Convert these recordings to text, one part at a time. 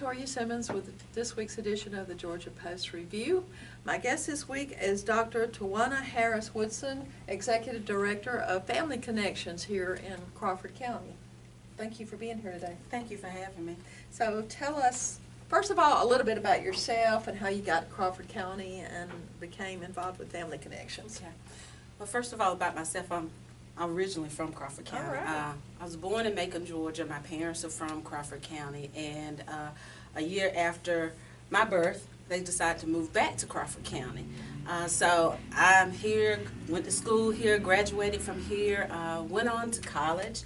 Victoria Simmons with this week's edition of the Georgia Post Review. My guest this week is Dr. Tawana Harris Woodson, Executive Director of Family Connections here in Crawford County. Thank you for being here today. Thank you for having me. So tell us, first of all, a little bit about yourself and how you got to Crawford County and became involved with Family Connections. Okay. Well, first of all, about myself, I'm originally from Crawford County. All right. I was born in Macon, Georgia. My parents are from Crawford County, and a year after my birth, they decided to move back to Crawford County. So I'm here, went to school here, graduated from here, went on to college,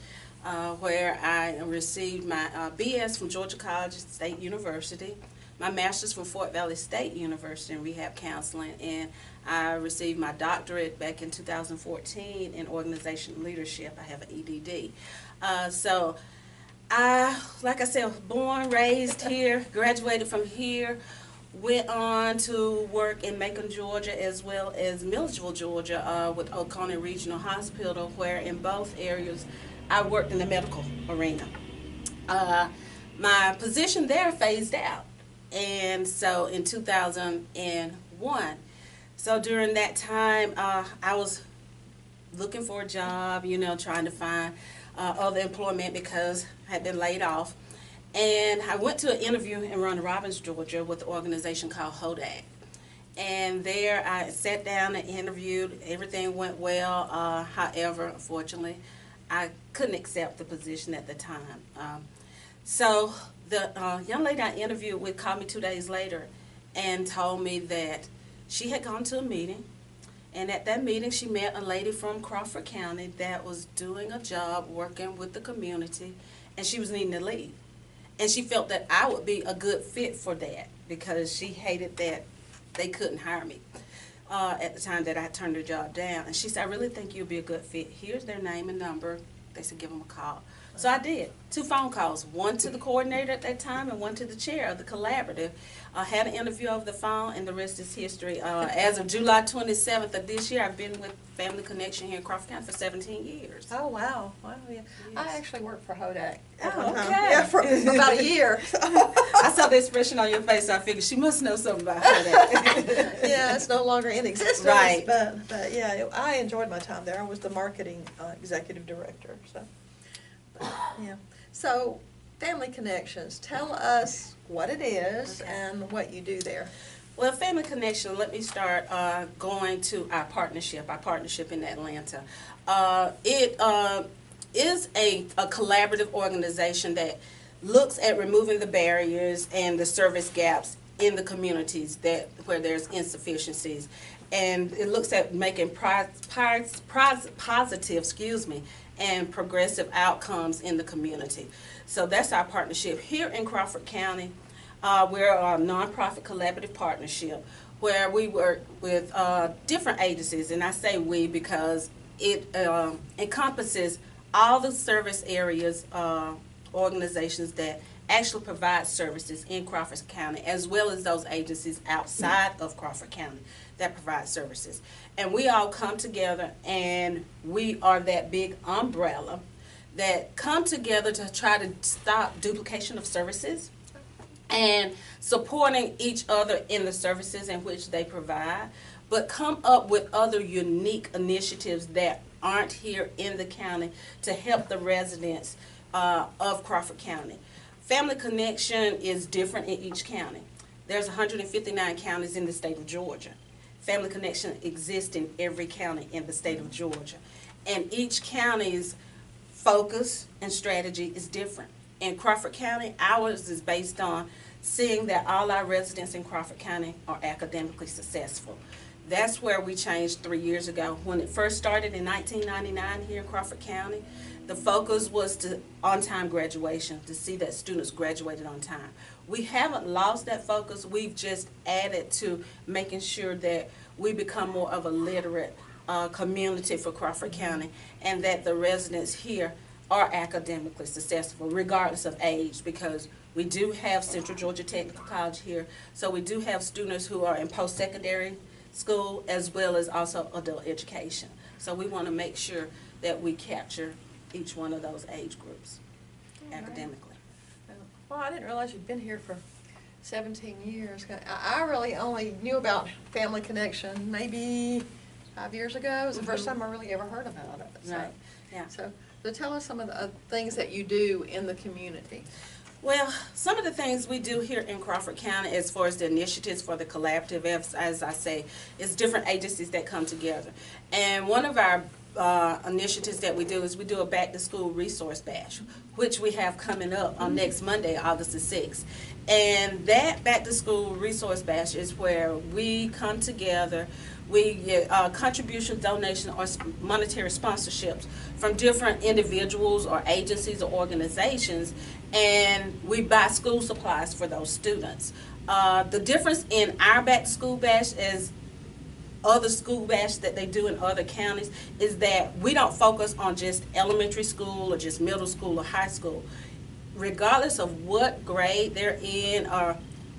where I received my BS from Georgia College State University, my master's from Fort Valley State University in rehab counseling, and I received my doctorate back in 2014 in organization leadership. I have an EDD. So I, like I said, born, raised here, graduated from here, went on to work in Macon, Georgia, as well as Milledgeville, Georgia, with Oconee Regional Hospital, where in both areas I worked in the medical arena. My position there phased out, and so in 2001, so during that time, I was looking for a job, trying to find other employment because I had been laid off. And I went to an interview in Ronda Robbins, Georgia with an organization called HODAC. And there I sat down and interviewed. Everything went well. However, unfortunately, I couldn't accept the position at the time. So the young lady I interviewed with called me 2 days later and told me that she had gone to a meeting, and at that meeting she met a lady from Crawford County that was doing a job working with the community, and she was needing to leave. And she felt that I would be a good fit for that because she hated that they couldn't hire me at the time that I turned the job down. And she said, I really think you'll be a good fit. Here's their name and number. They said, give them a call. So I did. 2 phone calls, one to the coordinator at that time and one to the chair of the collaborative. I had an interview over the phone, and the rest is history. As of July 27th of this year, I've been with Family Connection here in Crawford County for 17 years. Oh, wow. Wow, yeah. Yes. I actually worked for HODAC. Oh, okay. Yeah, for about a year. I saw the expression on your face, so I figured she must know something about HODAC. Yeah, it's no longer in existence. Right. But yeah, I enjoyed my time there. I was the marketing executive director. Yeah. So, Family Connections, tell us what it is and what you do there. Well, Family Connection, let me start going to our partnership in Atlanta. It is a collaborative organization that looks at removing the barriers and the service gaps in the communities where there's insufficiencies. And it looks at making positive, and progressive outcomes in the community. So that's our partnership. Here in Crawford County, we're a nonprofit collaborative partnership where we work with different agencies, and I say we because it encompasses all the service areas, organizations that actually provide services in Crawford County, as well as those agencies outside of Crawford County that provide services. And we all come together, and we are that big umbrella that come together to try to stop duplication of services and supporting each other in the services in which they provide, but come up with other unique initiatives that aren't here in the county to help the residents of Crawford County. Family Connection is different in each county. There's 159 counties in the state of Georgia. Family Connection exists in every county in the state of Georgia. And each county's focus and strategy is different. In Crawford County, ours is based on seeing that all our residents in Crawford County are academically successful. That's where we changed 3 years ago. When it first started in 1999 here in Crawford County, the focus was to on-time graduation, to see that students graduated on time. We haven't lost that focus. We've just added to making sure that we become more of a literate community for Crawford County, and that the residents here are academically successful regardless of age, because we do have Central Georgia Technical College here, so we do have students who are in post-secondary school as well as also adult education. So we want to make sure that we capture each one of those age groups academically. Well, I didn't realize you'd been here for 17 years. I really only knew about Family Connection maybe 5 years ago. It was the first time I really ever heard about it. So, Right. Yeah. So tell us some of the things that you do in the community. Well, some of the things we do here in Crawford County as far as the initiatives for the collaborative, as I say, is different agencies that come together. And one of our initiatives that we do is we do a back-to-school resource bash, which we have coming up on next Monday, August the 6th. And that back-to-school resource bash is where we come together. We get contribution, donation, or monetary sponsorships from different individuals or agencies or organizations, and we buy school supplies for those students. The difference in our back-to-school bash is other school bash that they do in other counties is that we don't focus on just elementary school or just middle school or high school. Regardless of what grade they're in or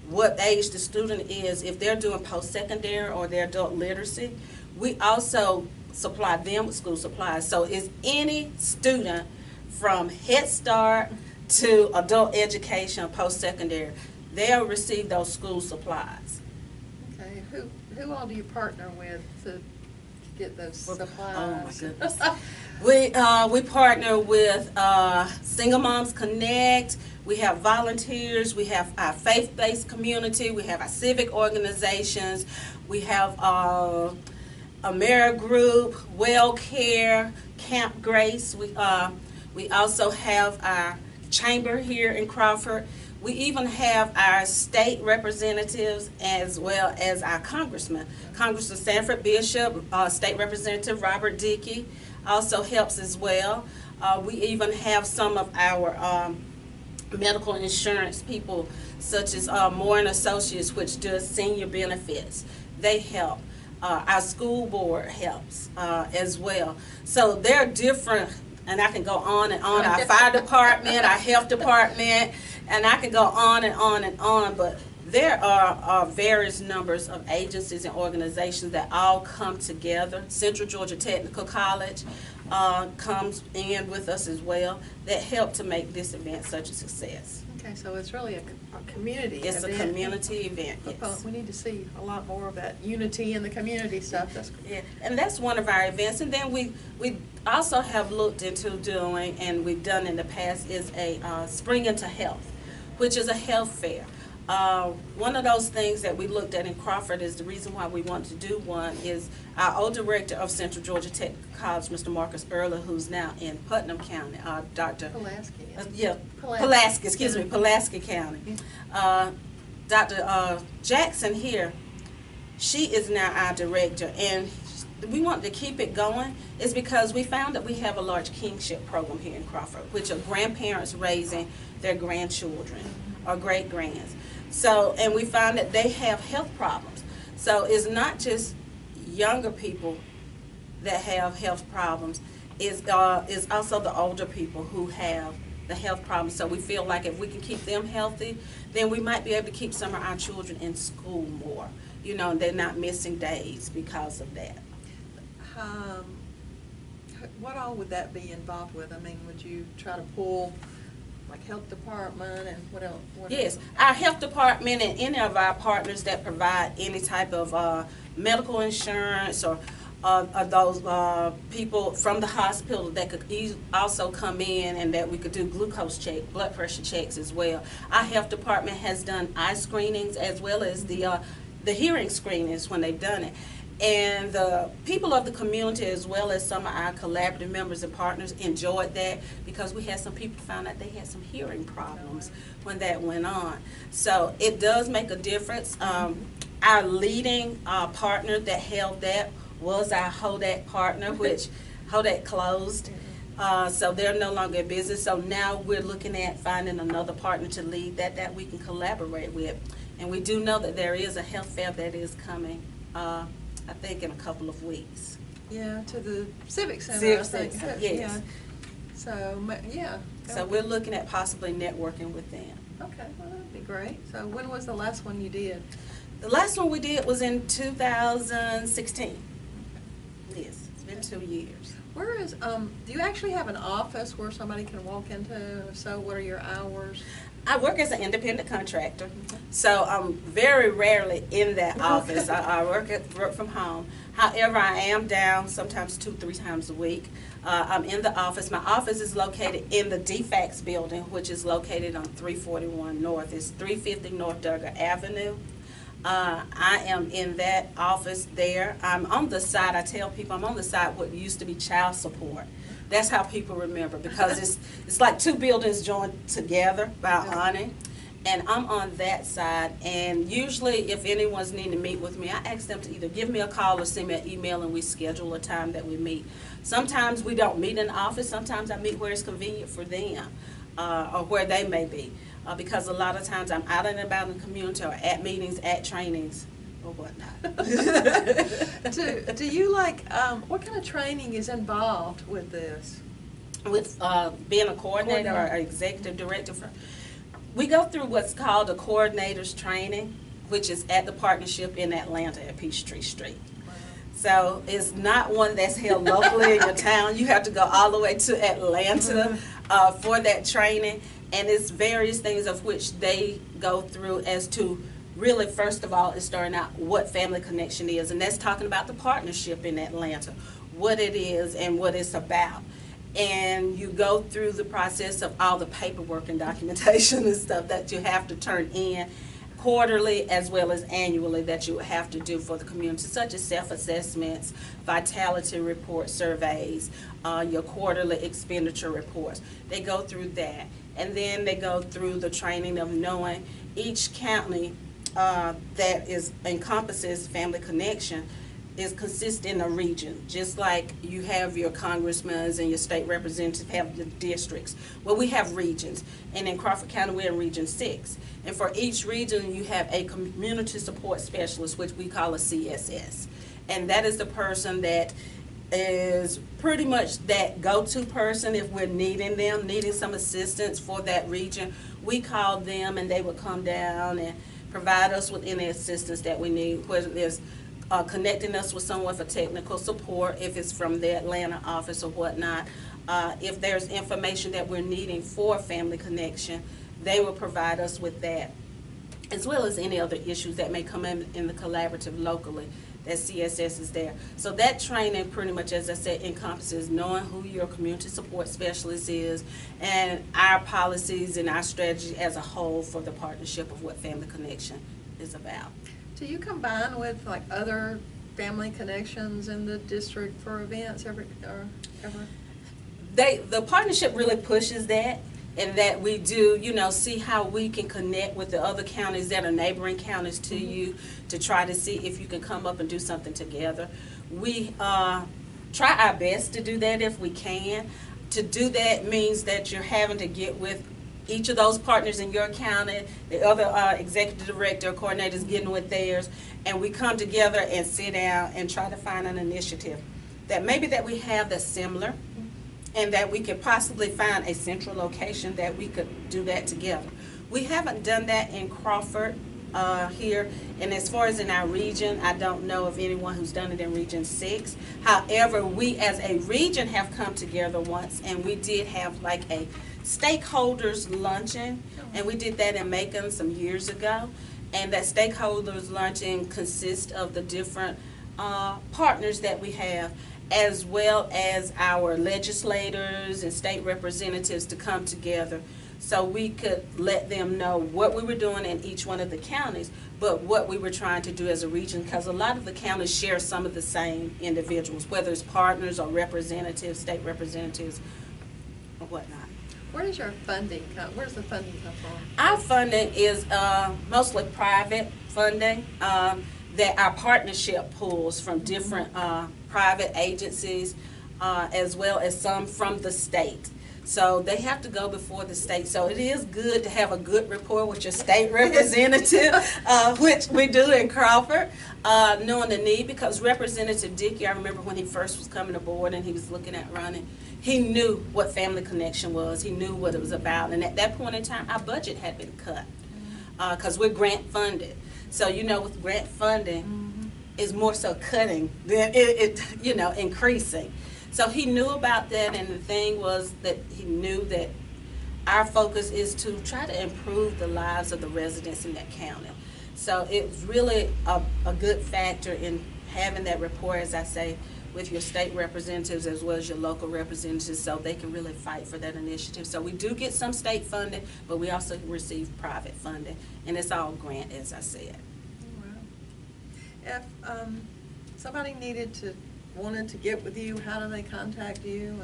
what age the student is, if they're doing post-secondary or their adult literacy, we also supply them with school supplies. So it's any student from Head Start to adult education, post-secondary, they'll receive those school supplies. Okay, who all do you partner with to get those supplies? Oh my goodness. We partner with Single Moms Connect. We have volunteers. We have our faith-based community. We have our civic organizations. We have AmeriGroup, WellCare, Camp Grace. We also have our chamber here in Crawford. We even have our state representatives as well as our congressman. Congressman Sanford Bishop, State Representative Robert Dickey also helps as well. We even have some of our medical insurance people, such as Moore and Associates, which does senior benefits. They help. Our school board helps as well. So there are different, and I can go on and on. Our fire department, our health department, and I can go on and on and on, but there are various numbers of agencies and organizations that all come together. Central Georgia Technical College comes in with us as well that help to make this event such a success. Okay, so it's really a community It's event. a community event, yes. We need to see a lot more of that unity in the community stuff. That's great. Yeah, and that's one of our events. And then we also have looked into doing, and we've done in the past, is a Spring into Health, which is a health fair. One of those things that we looked at in Crawford is the reason why we want to do one is our old director of Central Georgia Technical College, Mr. Marcus Earler, who's now in Putnam County, Dr. Pulaski County. Dr. Jackson here, she is now our director, and we want to keep it going is because we found that we have a large kinship program here in Crawford, which are grandparents raising their grandchildren or great-grands. So, and we found that they have health problems. So it's not just younger people that have health problems, it's also the older people who have the health problems. So we feel like if we can keep them healthy, then we might be able to keep some of our children in school more, you know, and they're not missing days because of that. What all would that be involved with? I mean, would you try to pull like health department and what else? Yes, our health department and any of our partners that provide any type of medical insurance or those people from the hospital that could also come in and that we could do glucose check, blood pressure checks as well. Our health department has done eye screenings as well as the hearing screenings when they've done it. And the people of the community as well as some of our collaborative members and partners enjoyed that because we had some people found out they had some hearing problems when that went on. So it does make a difference. Our leading partner that held that was our Hodak partner, which Hodak closed. So they're no longer in business. So now we're looking at finding another partner to lead that we can collaborate with. And we do know that there is a health fair that is coming, I think in a couple of weeks. Yeah, to the Civic Center. Civic I think. Center, yes. Yeah. So, yeah. So we're looking at possibly networking with them. Okay, well, that'd be great. So when was the last one you did? The last one we did was in 2016. Yes, it's been 2 years. Where is, do you actually have an office where somebody can walk into? If so, what are your hours? I work as an independent contractor, so I'm very rarely in that office. I work from home. However, I am down sometimes 2-3 times a week. I'm in the office. My office is located in the DFAX building, which is located on 341 North. It's 350 North Durga Avenue. I am in that office there. I'm on the side, I tell people, I'm on the side what used to be child support. That's how people remember, because it's like two buildings joined together by awning. And I'm on that side, and usually if anyone's needing to meet with me, I ask them to either give me a call or send me an email, and we schedule a time that we meet. Sometimes we don't meet in the office, sometimes I meet where it's convenient for them, or where they may be. Because a lot of times I'm out and about in the community, or at meetings, at trainings, or whatnot. Do you like, what kind of training is involved with this? With being a coordinator or executive director, we go through what's called a coordinator's training, which is at the partnership in Atlanta at Peachtree Street. Wow. So it's not one that's held locally in your town. You have to go all the way to Atlanta for that training, and it's various things of which they go through as to really, first of all, is starting out what Family Connection is, and that's talking about the partnership in Atlanta, what it is and what it's about. And you go through the process of all the paperwork and documentation and stuff that you have to turn in quarterly as well as annually that you have to do for the community, such as self-assessments, vitality report surveys, your quarterly expenditure reports. They go through that. And then they go through the training of knowing each county that encompasses Family Connection is consist in a region, just like you have your congressmen and your state representatives have the districts. Well, we have regions, and in Crawford County we're in Region 6. And for each region you have a community support specialist, which we call a CSS. And that is the person that is pretty much that go-to person if we're needing some assistance for that region. We call them and they will come down and provide us with any assistance that we need, whether there's connecting us with someone for technical support, if it's from the Atlanta office or whatnot. If there's information that we're needing for Family Connection, they will provide us with that, as well as any other issues that may come in the collaborative locally. That CSS is there. So that training pretty much, as I said, encompasses knowing who your community support specialist is and our policies and our strategy as a whole for the partnership of what Family Connection is about. Do you combine with like other Family Connections in the district for events ever? The partnership really pushes that, and that we do, see how we can connect with the other counties that are neighboring counties to you to try to see if you can come up and do something together. We try our best to do that if we can. To do that means that you're having to get with each of those partners in your county, the other executive director or coordinators getting with theirs, and we come together and sit down and try to find an initiative that maybe that we have that's similar, and that we could possibly find a central location that we could do that together. We haven't done that in Crawford here, and as far as in our region, I don't know of anyone who's done it in Region 6. However, we as a region have come together once, and we did have like a stakeholders luncheon, and we did that in Macon some years ago. And that stakeholders luncheon consists of the different partners that we have, as well as our legislators and state representatives to come together so we could let them know what we were doing in each one of the counties, but what we were trying to do as a region, because a lot of the counties share some of the same individuals, whether it's partners or representatives, state representatives, or whatnot. Where does your funding come? Where does the funding come from? Our funding is mostly private funding that our partnership pools from different private agencies, as well as some from the state. So they have to go before the state. So it is good to have a good rapport with your state representative, which we do in Crawford, knowing the need, because Representative Dickey, I remember when he first was coming aboard and he was looking at running, he knew what Family Connection was. He knew what it was about. And at that point in time, our budget had been cut because we're grant funded. So, with grant funding, it's more so cutting than increasing. So he knew about that, and the thing was that he knew that our focus is to try to improve the lives of the residents in that county. So it was really a good factor in having that rapport, as I say, with your state representatives as well as your local representatives, so they can really fight for that initiative. So we do get some state funding, but we also receive private funding, and it's all grant, as I said. If somebody wanted to get with you, how do they contact you?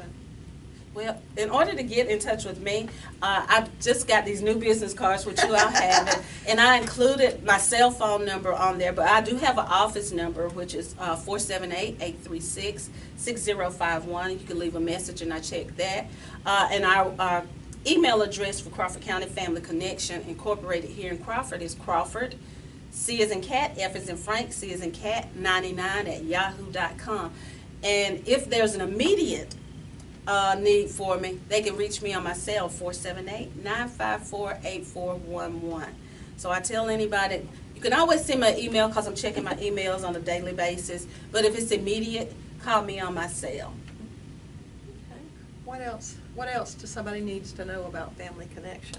Well, in order to get in touch with me, I just got these new business cards, which you all have, and I included my cell phone number on there, but I do have an office number, which is 478-836-6051. You can leave a message, and I check that. And our email address for Crawford County Family Connection Incorporated here in Crawford is Crawford, C as in cat, F as in Frank, C as in cat, 99@yahoo.com. And if there's an immediate need for me, they can reach me on my cell, 478-954-8411. So I tell anybody, you can always send me an email because I'm checking my emails on a daily basis, but if it's immediate, call me on my cell. Okay. What else does somebody needs to know about Family Connection?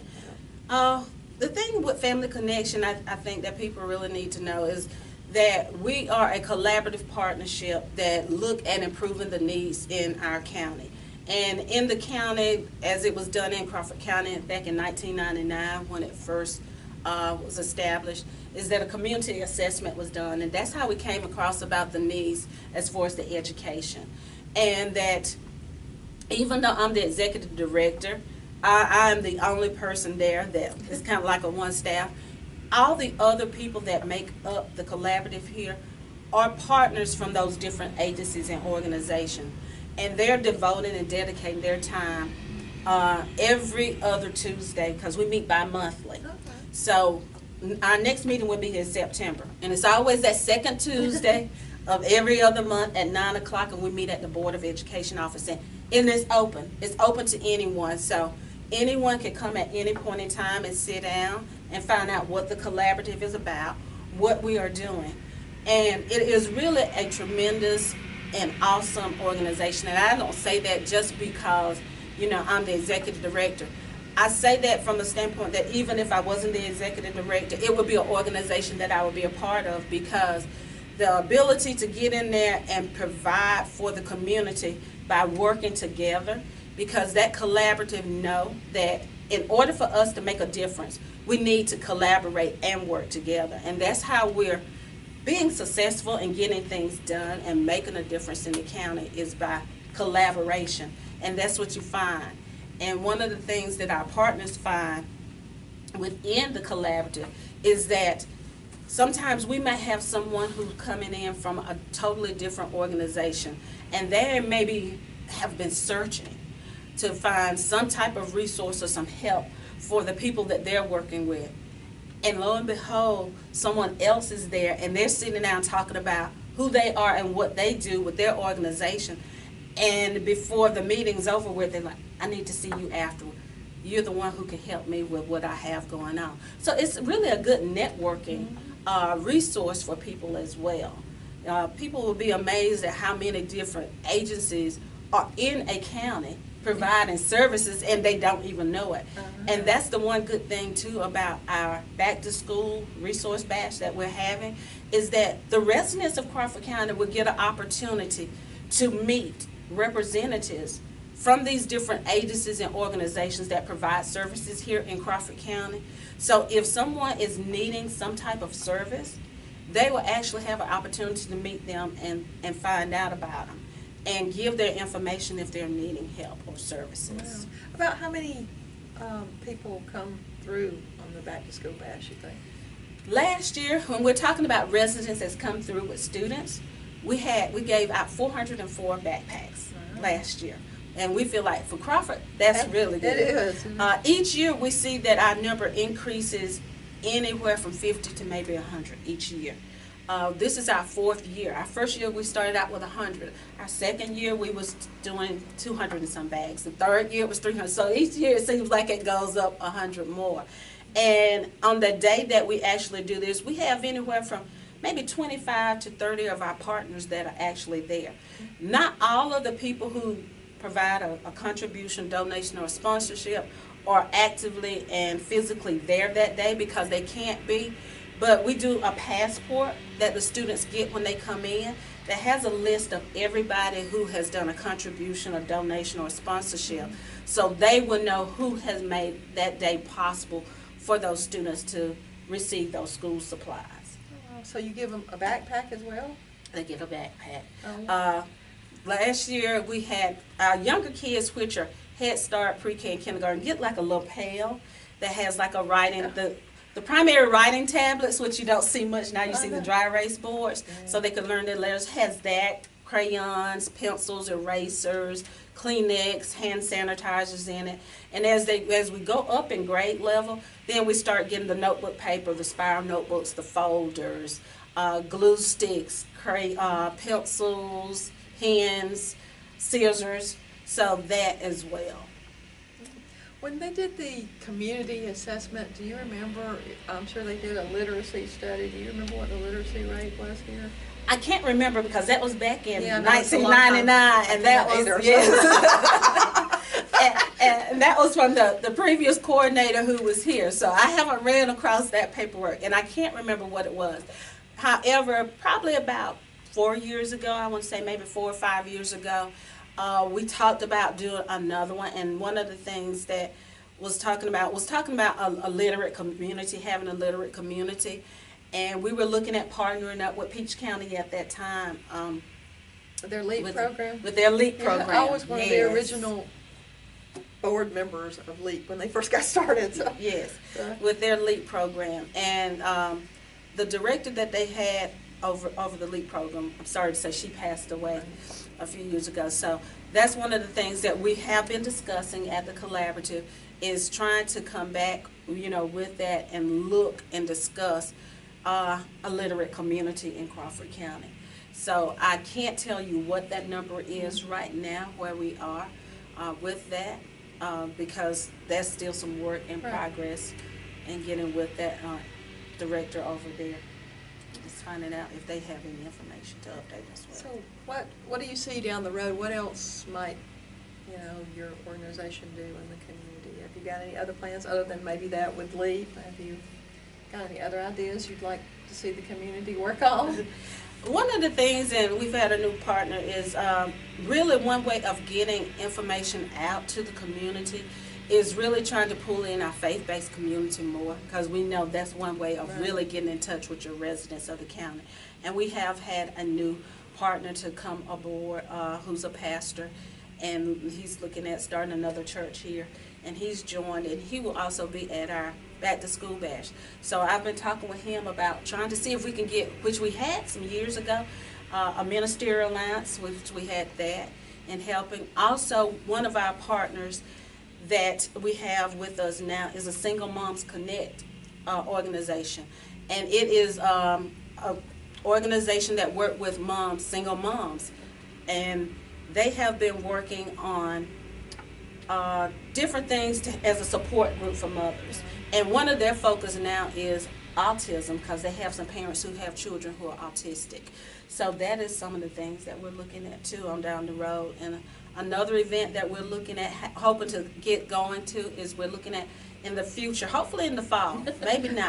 The thing with Family Connection, I think that people really need to know is that we are a collaborative partnership that look at improving the needs in our county. And in the county, as it was done in Crawford County back in 1999 when it first was established, is that a community assessment was done, and that's how we came across about the needs as far as the education. And that even though I'm the executive director, I am the only person there that is kind of like a one staff. All the other people that make up the collaborative here are partners from those different agencies and organizations. And they're devoting and dedicating their time every other Tuesday, because we meet bi-monthly. Okay. So our next meeting will be in September. And it's always that second Tuesday of every other month at 9 o'clock, and we meet at the Board of Education office. And it's open. It's open to anyone. So anyone can come at any point in time and sit down and find out what the collaborative is about, what we are doing. And it is really a tremendous an awesome organization, and I don't say that just because, I'm the executive director. I say that from the standpoint that even if I wasn't the executive director, it would be an organization that I would be a part of, because the ability to get in there and provide for the community by working together, because that collaborative know that in order for us to make a difference, we need to collaborate and work together, and that's how we're being successful in getting things done and making a difference in the county is by collaboration, and that's what you find. And one of the things that our partners find within the collaborative is that sometimes we may have someone who's coming in from a totally different organization, and they maybe have been searching to find some type of resource or some help for the people that they're working with. And lo and behold, someone else is there, and they're sitting down talking about who they are and what they do with their organization. And before the meeting's over with, they're like, I need to see you afterward. You're the one who can help me with what I have going on. So it's really a good networking resource for people as well. People will be amazed at how many different agencies are in a county providing services, and they don't even know it. And that's the one good thing too about our back to school resource bash that we're having, is that the residents of Crawford County will get an opportunity to meet representatives from these different agencies and organizations that provide services here in Crawford County. So if someone is needing some type of service, they will actually have an opportunity to meet them and find out about them, and give their information if they're needing help or services. Wow. About how many people come through on the Back to School Bash, you think? Last year, when we're talking about residents that's come through with students, we gave out 404 backpacks last year. And we feel like for Crawford, that's really good. It is. Each year we see that our number increases anywhere from 50 to maybe 100 each year. This is our 4th year. Our first year we started out with 100. Our second year we was doing 200 and some bags. The third year it was 300. So each year it seems like it goes up 100 more. And on the day that we actually do this, we have anywhere from maybe 25 to 30 of our partners that are actually there. Not all of the people who provide a contribution, donation, or sponsorship are actively and physically there that day because they can't be. But we do a passport that the students get when they come in that has a list of everybody who has done a contribution, a donation, or a sponsorship. So they will know who has made that day possible for those students to receive those school supplies. So you give them a backpack as well? They get a backpack. Oh, yeah. Last year we had our younger kids, which are Head Start, Pre-K, and Kindergarten, get like a little pail that has like a writing, the primary writing tablets, which you don't see much now. You see the dry erase boards, so they could learn their letters. Has that, crayons, pencils, erasers, Kleenex, hand sanitizers in it. And as we go up in grade level, then we start getting the notebook paper, the spiral notebooks, the folders, glue sticks, pencils, pens, scissors, so that as well. When they did the community assessment, do you remember, I'm sure they did a literacy study. Do you remember what the literacy rate was here? I can't remember because that was back in Yeah, no, it's a long 1999, time. and that I was can't either, yes. and that was from the previous coordinator who was here. So I haven't ran across that paperwork, and I can't remember what it was. However, probably about 4 years ago, I want to say maybe 4 or 5 years ago, we talked about doing another one, and one of the things that was talking about a literate community, having a literate community. And we were looking at partnering up with Peach County at that time. Their LEAP program? With their LEAP program. I was one of the original board members of LEAP when they first got started. So. Yes, with their LEAP program. And the director that they had over the LEAP program, I'm sorry to say, she passed away a few years ago. So that's one of the things that we have been discussing at the collaborative, is trying to come back, with that and look and discuss a literate community in Crawford County. So I can't tell you what that number is right now, where we are with that, because that's still some work in progress, and getting with that director over there, just finding out if they have any information to update us with. So what do you see down the road? What else might your organization do in the community? Have you got any other plans other than maybe that with LEAP? Have you got any other ideas you'd like to see the community work on? One of the things, and we've had a new partner, is really one way of getting information out to the community is really trying to pull in our faith-based community more, because we know that's one way of really getting in touch with your residents of the county. And we have had a new partner to come aboard who's a pastor, and he's looking at starting another church here. And he's joined, and he will also be at our Back to School Bash. So I've been talking with him about trying to see if we can get, which we had some years ago, a ministerial alliance, which we had that, and helping. Also, one of our partners that we have with us now is a Single Moms Connect organization. And it is an organization that works with moms, single moms. And they have been working on different things as a support group for mothers. And one of their focus now is autism, because they have some parents who have children who are autistic. So that is some of the things that we're looking at too on down the road. And another event that we're looking at, hoping to get going to, is we're looking at in the future, hopefully in the fall, maybe not,